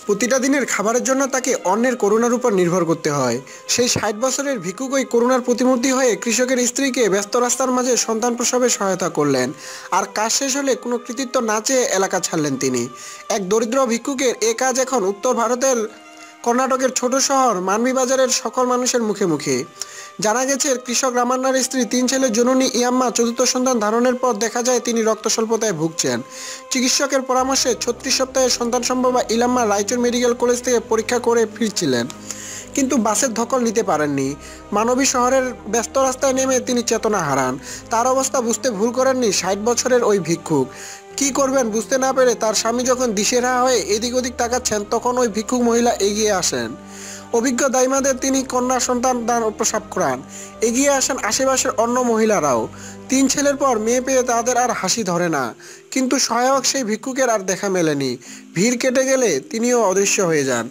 প্রতিটা দিনের খাবারের জন্য তাকে অন্যের করুণার উপর নির্ভর করতে হয়। সেই ৬০ বছরের ভিক্ষুকই করুণার প্রতিমূর্তি হয়ে কৃষকের স্ত্রীকে ব্যস্ত রাস্তার মাঝে সন্তান প্রসবে সহায়তা করলেন। আর কাজ শেষ হলে কোনো কৃতিত্ব না চেয়ে এলাকা ছাড়লেন তিনি। এক দরিদ্র ভিক্ষুকের এ কাজ এখন উত্তর ভারতের কর্ণাটকের ছোট শহর মানবিবাজারের সকল মানুষের মুখে মুখে। জানা গেছে, কৃষক রামান্নার স্ত্রী ৩ ছেলের জননী ইয়াম্মা চতুর্থ সন্তান ধারণের পর দেখা যায় তিনি রক্ত স্বল্পতায় ভুগছেন। চিকিৎসকের পরামর্শে ৩৬ সপ্তাহে সন্তান সম্ভবা ইলাম্মা রায়চুর মেডিকেল কলেজ থেকে পরীক্ষা করে ফিরছিলেন, কিন্তু বাসের ধকল নিতে পারেননি। মানবী শহরের ব্যস্ত রাস্তায় নেমে তিনি চেতনা হারান। তার অবস্থা বুঝতে ভুল করেননি ৬০ বছরের ওই ভিক্ষুক। কি করবেন বুঝতে না পেরে তার স্বামী যখন দিশেহারা হয়ে এদিক ওদিক তাকাচ্ছেন, তখন ওই ভিক্ষুক মহিলা এগিয়ে আসেন। অভিজ্ঞ দাইমাদের তিনি কন্যা সন্তান দান প্রসব করান। এগিয়ে আসেন আশেপাশের অন্য মহিলারাও। ৩ ছেলের পর মেয়ে পেয়ে তাদের আর হাসি ধরে না, কিন্তু সহায়ক সেই ভিক্ষুকের আর দেখা মেলেনি। ভিড় কেটে গেলে তিনিও অদৃশ্য হয়ে যান।